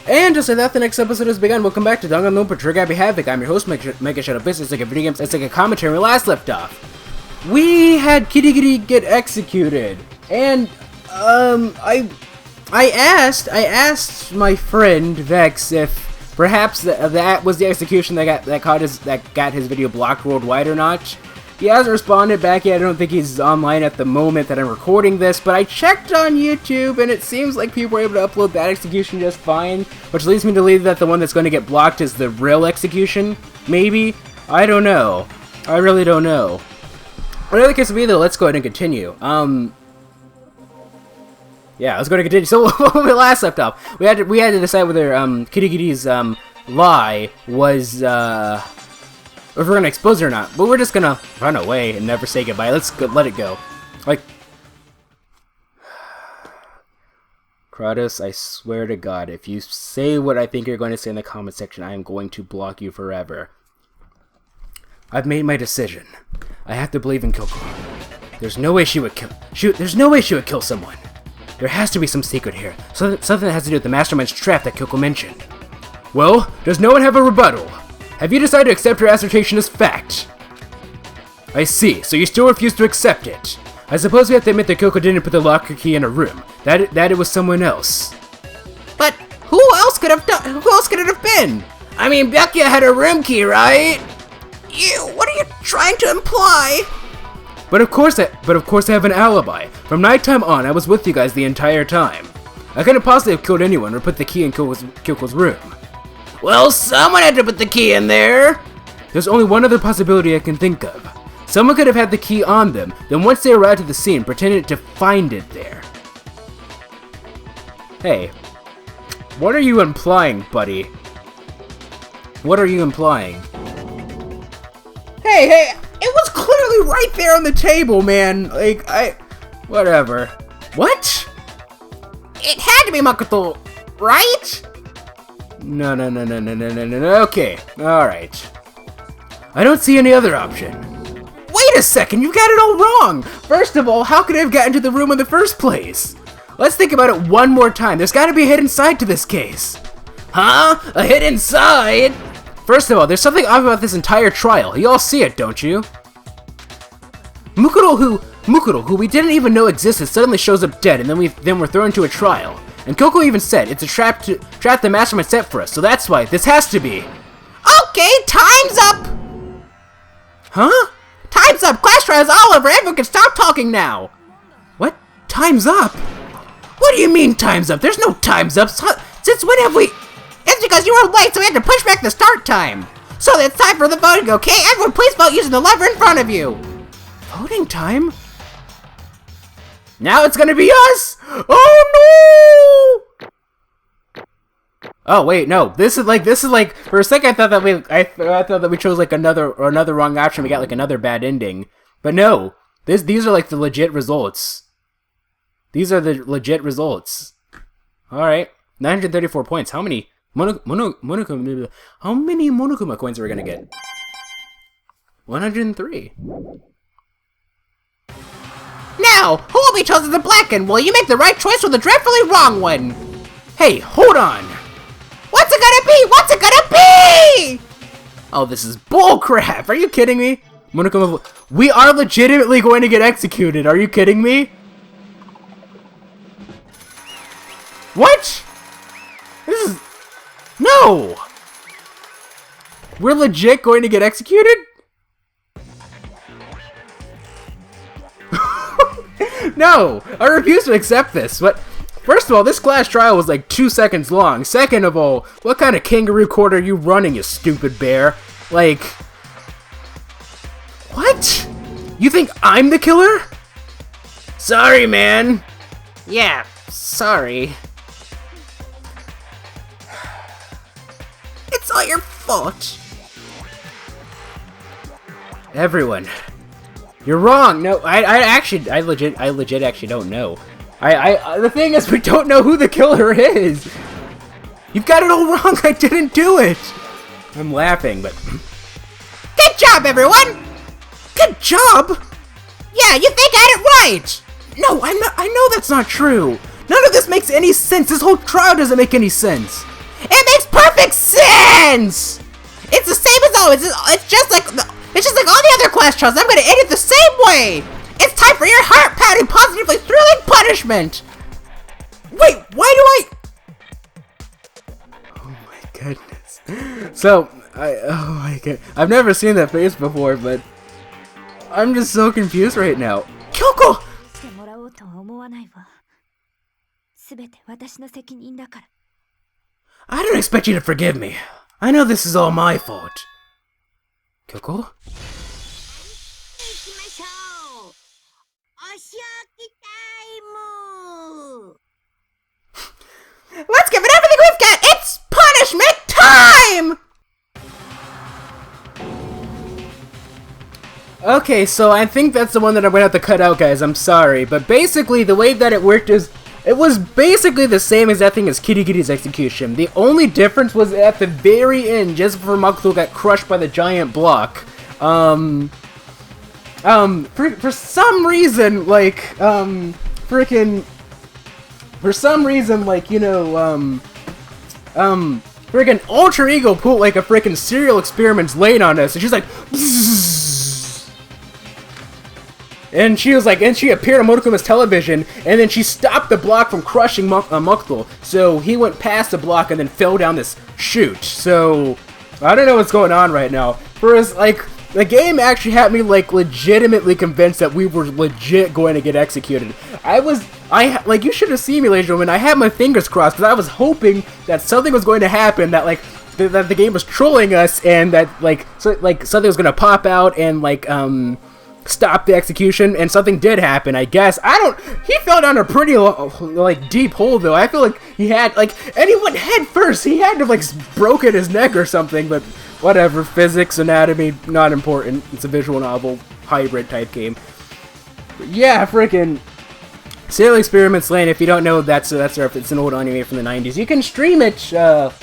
And just like that, the next episode has begun. Welcome back to Danganronpa Trigger Happy Havoc. I'm your host, MegaShadowFist. It's like a video game, it's like a commentary. We last left off. We had Kitty get executed. And, I asked my friend, Vex, if perhaps that was the execution that got his video blocked worldwide or not. He hasn't responded back yet. I don't think he's online at the moment that I'm recording this, but I checked on YouTube, and it seems like people were able to upload that execution just fine, which leads me to believe that the one that's going to get blocked is the real execution, maybe? I don't know. I really don't know. Whatever the case may be, though, let's go ahead and continue. Yeah, let's go ahead and continue. So, when we last left off, we had to decide whether, Kitty's, lie was, if we're gonna expose it or not, but we're just gonna run away and never say goodbye. Let's let it go. Like, Kratos, I swear to God, if you say what I think you're going to say in the comment section, I am going to block you forever. I've made my decision. I have to believe in Kyoko. There's no way she would kill. There's no way she would kill someone. There has to be some secret here. Something that has to do with the mastermind's trap that Kyoko mentioned. Well, does no one have a rebuttal? Have you decided to accept her assertion as fact? I see, so you still refuse to accept it. I suppose we have to admit that Kyoko didn't put the locker key in her room. That it was someone else. But who else could it have been? I mean, Byakuya had a room key, right? What are you trying to imply? But of course I have an alibi. From nighttime on, I was with you guys the entire time. I couldn't possibly have killed anyone or put the key in Kyoko's room. Well, someone had to put the key in there! There's only one other possibility I can think of. Someone could have had the key on them, then once they arrived at the scene, pretended to find it there. Hey, what are you implying, buddy? What are you implying? Hey, it was clearly right there on the table, man! Whatever. What? It had to be Makoto, right? No, okay, alright. I don't see any other option. Wait a second, you got it all wrong! First of all, how could I have gotten to the room in the first place? Let's think about it one more time. There's gotta be a hidden side to this case. Huh? A hidden side? First of all, there's something off about this entire trial. You all see it, don't you? Makoto, who we didn't even know existed, suddenly shows up dead, and then we're thrown into a trial. And Kyoko even said, it's a trap the mastermind set for us, so that's why this has to be. Okay, time's up! Huh? Time's up! Class trial's all over! Everyone can stop talking now! What? Time's up? What do you mean time's up? There's no time's up! Since when have we... It's because you were late, so we had to push back the start time! So it's time for the voting, okay? Everyone please vote using the lever in front of you! Voting time? Now it's gonna be us! Oh no! Oh wait, no. This is like for a second I thought that we chose like another wrong option. We got like another bad ending. But no. These are like the legit results. These are the legit results. Alright. 934 points. How many Monokuma coins are we gonna get? 103. Now, who will be chosen as the black one? Will you make the right choice or the dreadfully wrong one? Hey, hold on! What's it gonna be? What's it gonna be? Oh, this is bullcrap! Are you kidding me? Monokuma, we are legitimately going to get executed. Are you kidding me? What? This is... No! We're legit going to get executed? No! I refuse to accept this. But first of all, this class trial was like 2 seconds long. Second of all, what kind of kangaroo court are you running, you stupid bear? Like... What? You think I'm the killer? Sorry, man. Yeah, sorry. It's all your fault. Everyone. You're wrong. No, I legit actually don't know. The thing is, we don't know who the killer is. You've got it all wrong. I didn't do it. I'm laughing, but good job, everyone. Good job. Yeah, you think I had it right. No, I know that's not true. None of this makes any sense. This whole trial doesn't make any sense. hands! It's the same as always. It's just like all the other quest trials. I'm gonna end it the same way. It's time for your heart-pounding, positively thrilling punishment. Wait, why do I? Oh my goodness. So oh my god, I've never seen that face before, but I'm just so confused right now. Kyoko! I don't expect you to forgive me. I know this is all my fault. Kyoko? Let's give it everything we've got! It's punishment time! Okay, so I think that's the one that I'm gonna have to cut out, guys. I'm sorry. But basically, the way that it worked is, it was basically the same exact thing as Kitty Kitty's execution. The only difference was at the very end, just before Makoto got crushed by the giant block. For some reason, like, freaking Alter Ego put like a freaking serial experiments Lain on us, and she's like, and she was like, and she appeared on Monokuma's television, and then she stopped the block from crushing Makoto, so he went past the block and then fell down this chute. So I don't know what's going on right now. First, like, the game actually had me like legitimately convinced that we were legit going to get executed. Like, you should have seen me, ladies and gentlemen. I had my fingers crossed because I was hoping that something was going to happen, that like that the game was trolling us, and that like something was gonna pop out and like stop the execution, and something did happen, I guess. He fell down a pretty like deep hole though. I feel like he had and he went head first. He had to like broken his neck or something, but whatever. Physics, anatomy, not important. It's a visual novel hybrid type game. But yeah, freaking Serial Experiments Lain. If you don't know, it's an old anime from the 90s. You can stream it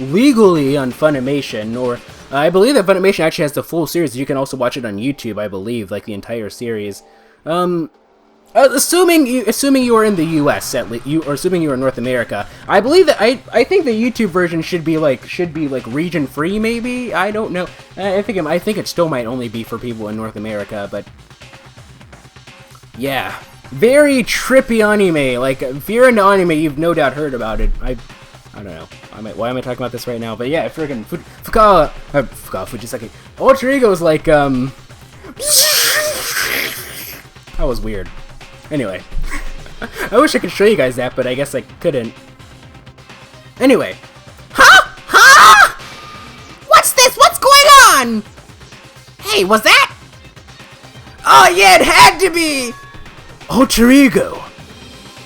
legally on Funimation, or I believe that Funimation actually has the full series. You can also watch it on YouTube, I believe, like the entire series. Assuming you are in the U.S., or assuming you are in North America, I believe that I think the YouTube version should be like region free, maybe. I don't know. I think it still might only be for people in North America, but yeah, very trippy anime. Like, if you're into anime, you've no doubt heard about it. I don't know. Why am I talking about this right now? But yeah, freaking Fujisaki. Alter Ego is like that was weird. Anyway, I wish I could show you guys that, but I guess I couldn't. Anyway. Huh? What's this? What's going on? Hey, was that? Oh yeah, it had to be! Alter Ego.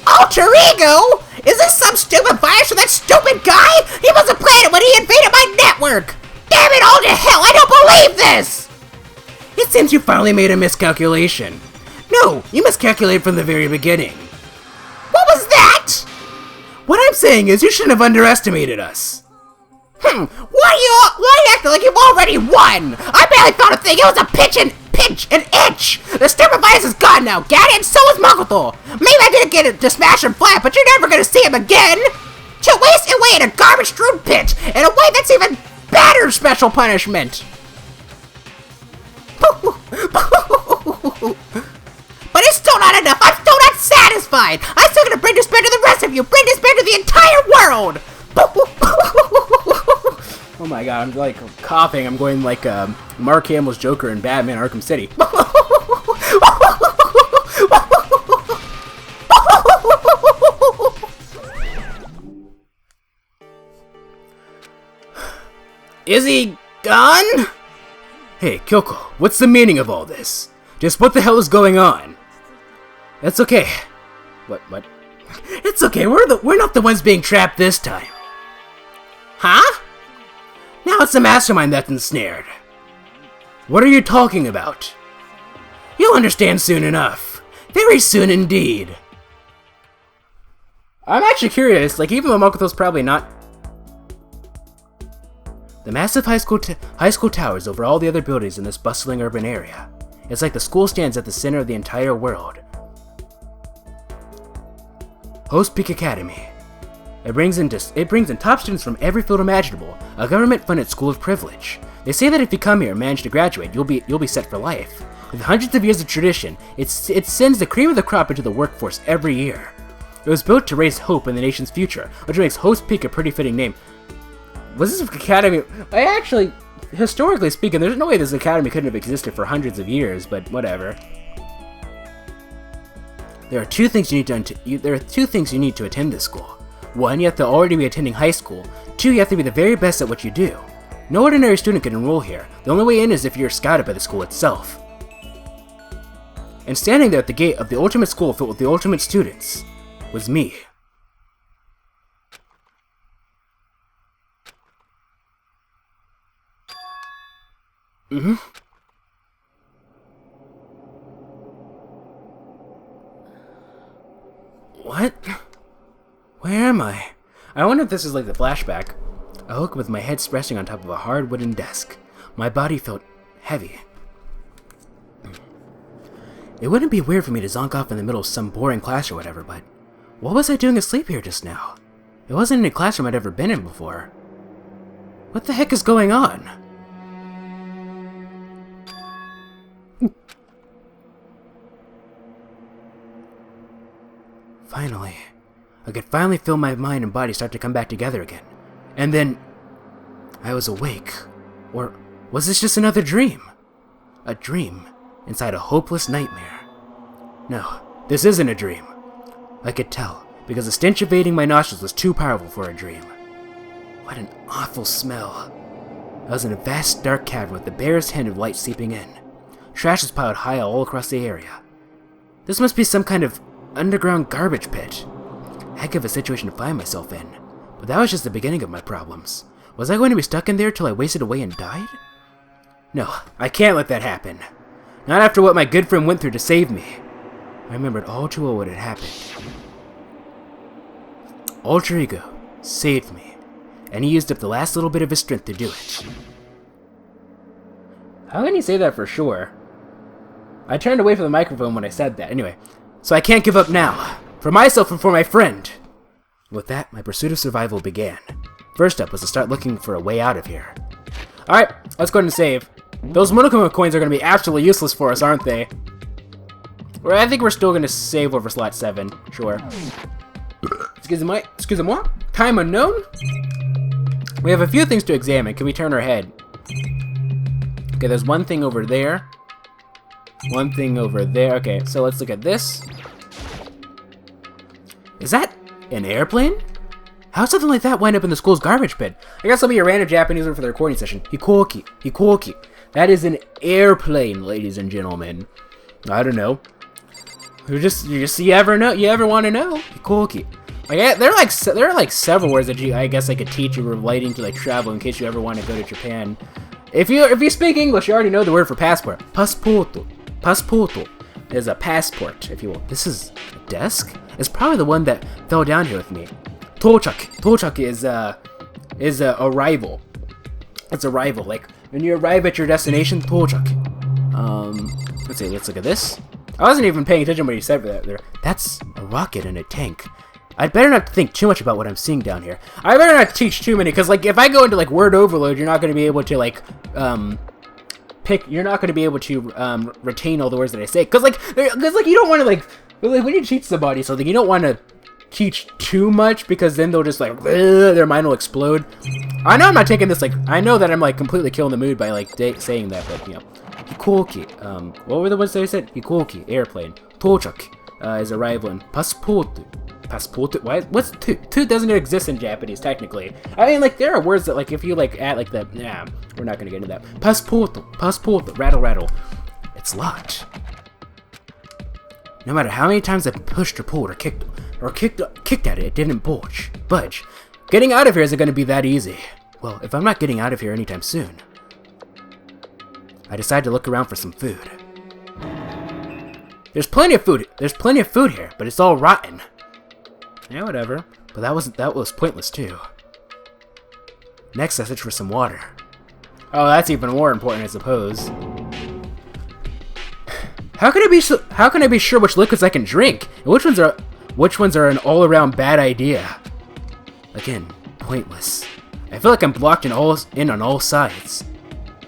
Alter Ego? Is this some stupid virus from that stupid guy? He must have planned it when he invaded my network! Damn it all to hell, I don't believe this! It seems you finally made a miscalculation. No, you miscalculated from the very beginning. What was that? What I'm saying is you shouldn't have underestimated us. Why are you acting like you've already won? I barely found a thing. It was a pinch and itch. The stupid virus is gone now, got it? And so is Makoto. Maybe I didn't get it to smash him flat, but you're never gonna see him again. To waste away in a garbage-strewn pit in a way that's even better special punishment. But it's still not enough. I'm still not satisfied. I'm still gonna bring despair to the rest of you. Bring despair to the entire world. Oh my god, I'm like coughing. I'm going like Mark Hamill's Joker in Batman Arkham City. Is he gone? Hey, Kyoko, what's the meaning of all this? Just what the hell is going on? That's okay. What? It's okay, we're not the ones being trapped this time. Huh? Now it's the mastermind that's ensnared. What are you talking about? You'll understand soon enough. Very soon indeed. I'm actually curious, like, even though Makoto's probably not... The massive high school towers over all the other buildings in this bustling urban area. It's like the school stands at the center of the entire world. Host Peak Academy. It brings in top students from every field imaginable, a government-funded school of privilege. They say that if you come here and manage to graduate, you'll be set for life. With hundreds of years of tradition, it sends the cream of the crop into the workforce every year. It was built to raise hope in the nation's future, which makes Host Peak a pretty fitting name. Was this academy? Historically speaking, there's no way this academy couldn't have existed for hundreds of years, but whatever. There are two things you need to attend this school. One, you have to already be attending high school. Two, you have to be the very best at what you do. No ordinary student can enroll here. The only way in is if you're scouted by the school itself. And standing there at the gate of the ultimate school filled with the ultimate students was me. What? Where am I? I wonder if this is like the flashback. I woke up with my head resting on top of a hard wooden desk. My body felt heavy. It wouldn't be weird for me to zonk off in the middle of some boring class or whatever, but what was I doing asleep here just now? It wasn't any classroom I'd ever been in before. What the heck is going on? Finally. I could finally feel my mind and body start to come back together again. And then I was awake. Or was this just another dream? A dream inside a hopeless nightmare. No, this isn't a dream. I could tell, because the stench evading my nostrils was too powerful for a dream. What an awful smell. I was in a vast dark cavern with the barest hint of light seeping in. Trash was piled high all across the area. This must be some kind of underground garbage pit. Heck of a situation to find myself in. But that was just the beginning of my problems. Was I going to be stuck in there till I wasted away and died? No, I can't let that happen. Not after what my good friend went through to save me. I remembered all too well what had happened. Alter Ego saved me, and he used up the last little bit of his strength to do it. How can he say that for sure? I turned away from the microphone when I said that. Anyway, so I can't give up now. For myself and for my friend. With that, my pursuit of survival began. First up was to start looking for a way out of here. Alright, let's go ahead and save. Those Monokuma coins are going to be absolutely useless for us, aren't they? Well, I think we're still going to save over slot 7. Sure. Excusez-moi? Time unknown? We have a few things to examine. Can we turn our head? Okay, there's one thing over there. One thing over there. Okay, so let's look at this. Is that an airplane? How'd something like that wind up in the school's garbage pit? I guess it'll be a random Japanese word for the recording session. Hikoki. Hikoki. That is an airplane, ladies and gentlemen. I don't know. You ever know? You ever want to know? Hikoki. Like, there are like several words that I guess I could teach you relating to like travel in case you ever want to go to Japan. If you speak English, you already know the word for passport. Passporto. Passporto is a passport, if you will. This is a desk? It's probably the one that fell down here with me. Tochak. Tochak is arrival. It's arrival. Like when you arrive at your destination, tochak. Let's see. Let's look at this. I wasn't even paying attention when you said that there. That's a rocket in a tank. I'd better not think too much about what I'm seeing down here. I better not teach too many, because like if I go into like word overload, you're not going to be able to like you're not going to be able to retain all the words that I say, because you don't want to like when you teach somebody something, you don't want to teach too much, because then they'll just like their mind will explode. I know I'm not taking this like I know that I'm like completely killing the mood by like saying that, but you know, hikoki. What were the ones that I said? Hikoki, airplane. Tochak is arrival, and passport. Passport? Why? What's tu? Tu doesn't exist in Japanese technically. I mean, like there are words that like if you like add like the we're not gonna get into that. Passport. Rattle rattle. It's locked. No matter how many times I pushed or pulled or kicked at it, it didn't budge. Getting out of here isn't going to be that easy. Well, if I'm not getting out of here anytime soon, I decide to look around for some food. There's plenty of food. There's plenty of food here, but it's all rotten. Yeah, whatever. But that was pointless too. Next, I search for some water. Oh, that's even more important, I suppose. How can I be sure which liquids I can drink, and which ones are an all-around bad idea? Again, pointless. I feel like I'm blocked in on all sides.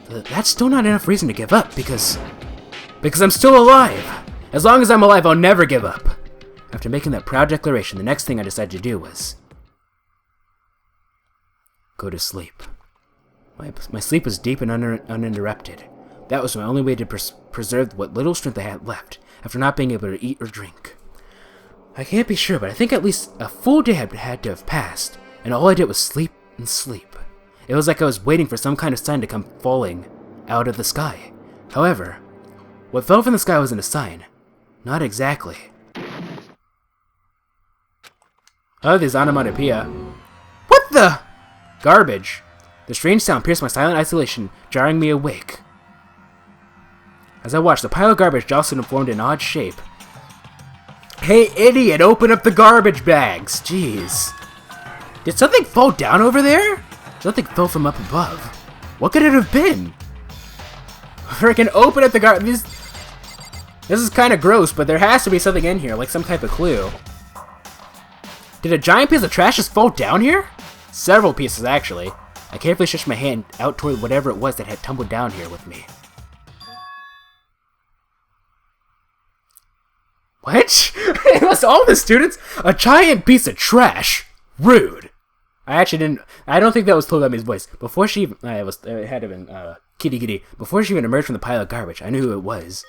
That's still not enough reason to give up, because I'm still alive! As long as I'm alive, I'll never give up! After making that proud declaration, the next thing I decided to do was go to sleep. My sleep was deep and uninterrupted. That was my only way to preserve what little strength I had left, after not being able to eat or drink. I can't be sure, but I think at least a full day had to have passed, and all I did was sleep and sleep. It was like I was waiting for some kind of sign to come falling out of the sky. However, what fell from the sky wasn't a sign. Not exactly. Oh, there's onomatopoeia. What the? Garbage. The strange sound pierced my silent isolation, jarring me awake. As I watched, the pile of garbage jostled and formed an odd shape. Hey, idiot, open up the garbage bags! Jeez. Did something fall down over there? Something fell from up above. What could it have been? Freaking open up the garbage. This is kind of gross, but there has to be something in here, like some type of clue. Did a giant piece of trash just fall down here? Several pieces, actually. I carefully stretched my hand out toward whatever it was that had tumbled down here with me. What? It was all the students? A giant piece of trash. Rude. I don't think that was Togami's voice. Before she even, it had to have been, Kitty Kitty. Before she even emerged from the pile of garbage, I knew who it was.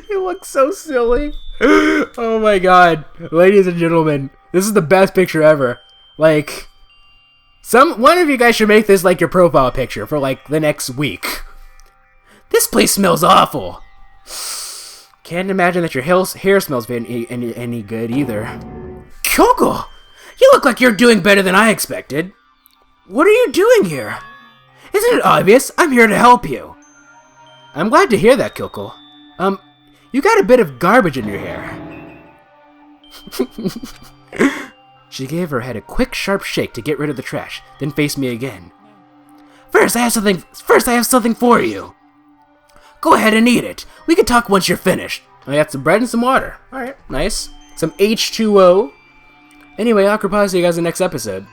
You look so silly. Oh my god. Ladies and gentlemen, this is the best picture ever. Like, one of you guys should make this like your profile picture for like the next week. This place smells awful. Can't imagine that your hair smells any good either. Kyoko! You look like you're doing better than I expected. What are you doing here? Isn't it obvious? I'm here to help you. I'm glad to hear that, Kyoko. You got a bit of garbage in your hair. She gave her head a quick, sharp shake to get rid of the trash, then faced me again. First, I have something for you. Go ahead and eat it. We can talk once you're finished. I got some bread and some water. Alright, nice. Some H2O. Anyway, I'll see you guys in the next episode.